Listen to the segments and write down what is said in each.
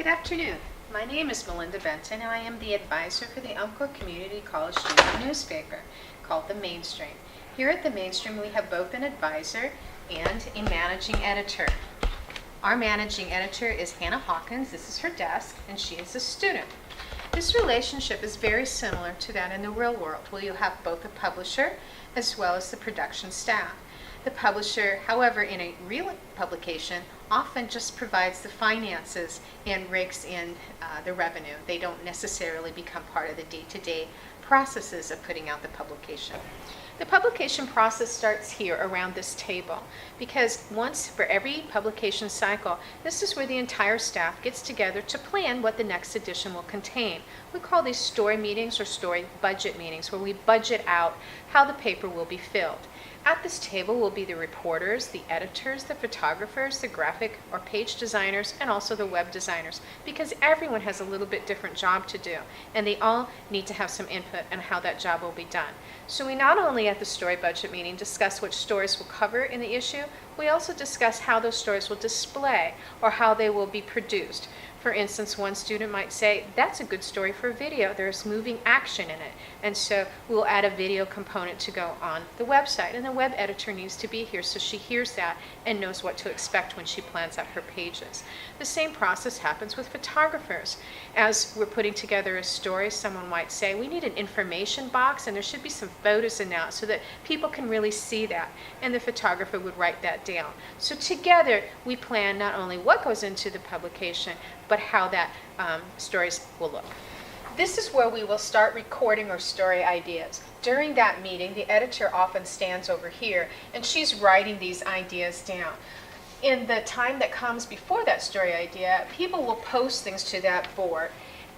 Good afternoon. My name is Melinda Benton, and I am the advisor for the Umpqua Community College student newspaper called The Mainstream. Here at The Mainstream, we have both an advisor and a managing editor. Our managing editor is Hannah Hawkins. This is her desk, and she is a student. This relationship is very similar to that in the real world, where you have both a publisher as well as the production staff. The publisher, however, in a real publication, often just provides the finances and rakes in the revenue. They don't necessarily become part of the day-to-day processes of putting out the publication. The publication process starts here around this table because once for every publication cycle, this is where the entire staff gets together to plan what the next edition will contain. We call these story meetings or story budget meetings, where we budget out how the paper will be filled. At this table will be the reporters, the editors, the photographers, the graphic or page designers, and also the web designers, because everyone has a little bit different job to do, and they all need to have some input on how that job will be done. So we not only at the story budget meeting discuss which stories we'll cover in the issue, we also discuss how those stories will display or how they will be produced. For instance, one student might say, that's a good story for a video. There's moving action in it. And so we'll add a video component to go on the website. And the web editor needs to be here so she hears that and knows what to expect when she plans out her pages. The same process happens with photographers. As we're putting together a story, someone might say, we need an information box and there should be some photos in that so that people can really see that. And the photographer would write that down. So together we plan not only what goes into the publication, but how that stories will look. This is where we will start recording our story ideas. During that meeting, the editor often stands over here, and she's writing these ideas down. In the time that comes before that story idea, people will post things to that board.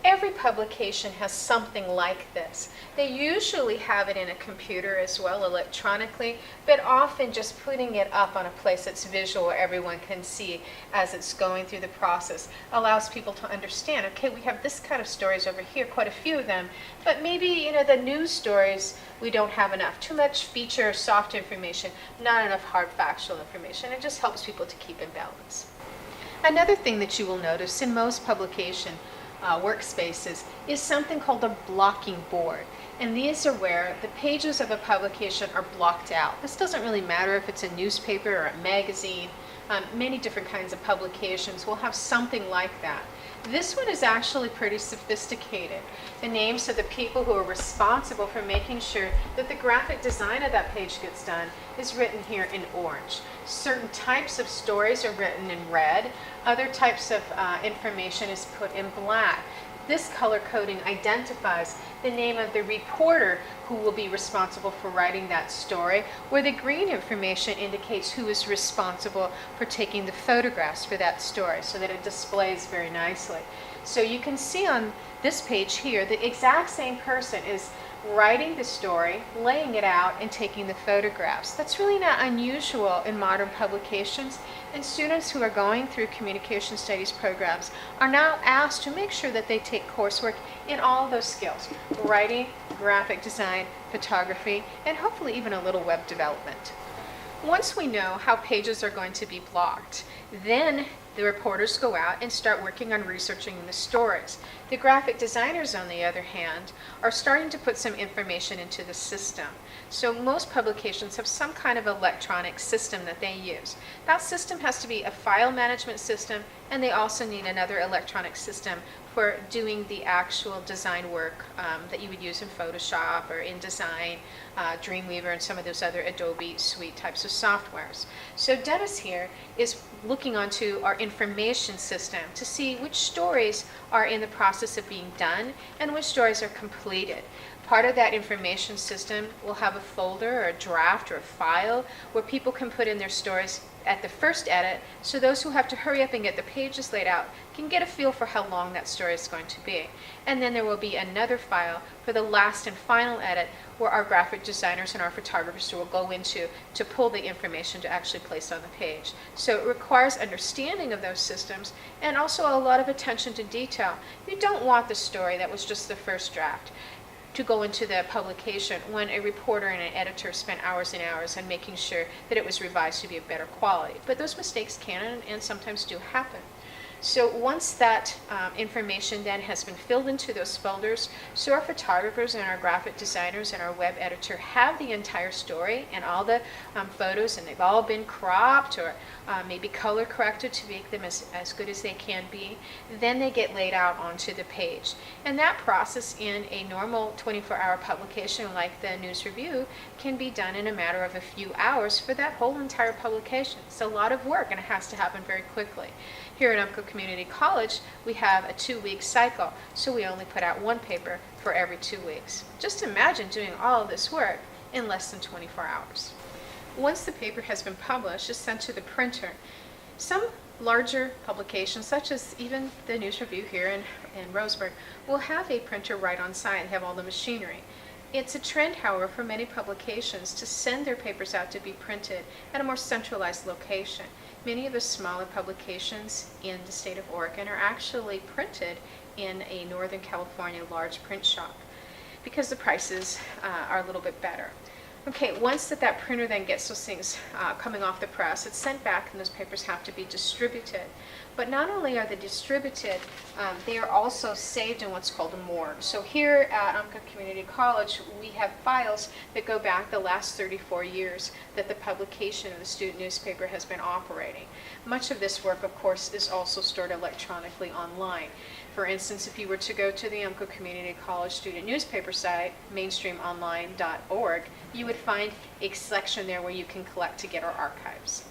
Every publication has something like this. They usually have it in a computer as well, electronically, but often just putting it up on a place that's visual where everyone can see as it's going through the process allows people to understand, okay, we have this kind of stories over here, quite a few of them, but maybe, the news stories, we don't have enough. Too much feature or soft information, not enough hard factual information. It just helps people to keep in balance. Another thing that you will notice in most publication workspaces is something called a blocking board. And these are where the pages of a publication are blocked out. This doesn't really matter if it's a newspaper or a magazine. Many different kinds of publications will have something like that. This one is actually pretty sophisticated. The names of the people who are responsible for making sure that the graphic design of that page gets done is written here in orange. Certain types of stories are written in red. Other types of information is put in black. This color coding identifies the name of the reporter who will be responsible for writing that story, where the green information indicates who is responsible for taking the photographs for that story so that it displays very nicely. So you can see on this page here, the exact same person is writing the story, laying it out, and taking the photographs. That's really not unusual in modern publications, and students who are going through communication studies programs are now asked to make sure that they take coursework in all those skills: writing, graphic design, photography, and hopefully even a little web development. Once we know how pages are going to be blocked, then the reporters go out and start working on researching the stories. The graphic designers, on the other hand, are starting to put some information into the system. So most publications have some kind of electronic system that they use. That system has to be a file management system, and they also need another electronic system for doing the actual design work that you would use in Photoshop or InDesign, Dreamweaver, and some of those other Adobe Suite types of softwares. So Dennis here is looking onto our information system to see which stories are in the process of being done and which stories are completed. Part of that information system will have a folder or a draft or a file where people can put in their stories at the first edit, so those who have to hurry up and get the pages laid out can get a feel for how long that story is going to be. And then there will be another file for the last and final edit where our graphic designers and our photographers will go into to pull the information to actually place on the page. So it requires understanding of those systems and also a lot of attention to detail. You don't want the story that was just the first draft to go into the publication when a reporter and an editor spent hours and hours on making sure that it was revised to be of better quality. But those mistakes can and sometimes do happen. So once that information then has been filled into those folders, so our photographers and our graphic designers and our web editor have the entire story and all the photos, and they've all been cropped or maybe color corrected to make them as good as they can be. Then they get laid out onto the page. And that process in a normal 24-hour publication like the News Review can be done in a matter of a few hours for that whole entire publication. It's a lot of work and it has to happen very quickly. Here at Umpqua Community College, we have a 2-week cycle, so we only put out one paper for every 2 weeks. Just imagine doing all of this work in less than 24 hours. Once the paper has been published, it's sent to the printer. Some larger publications, such as even the News Review here in Roseburg, will have a printer right on site and have all the machinery. It's a trend, however, for many publications to send their papers out to be printed at a more centralized location. Many of the smaller publications in the state of Oregon are actually printed in a Northern California large print shop because the prices are a little bit better. Okay, once that printer then gets those things coming off the press, it's sent back and those papers have to be distributed. But not only are they distributed, they are also saved in what's called a morgue. So here at Umpqua Community College, we have files that go back the last 34 years that the publication of the student newspaper has been operating. Much of this work, of course, is also stored electronically online. For instance, if you were to go to the Umpqua Community College student newspaper site, mainstreamonline.org, you would find a section there where you can collect to get our archives.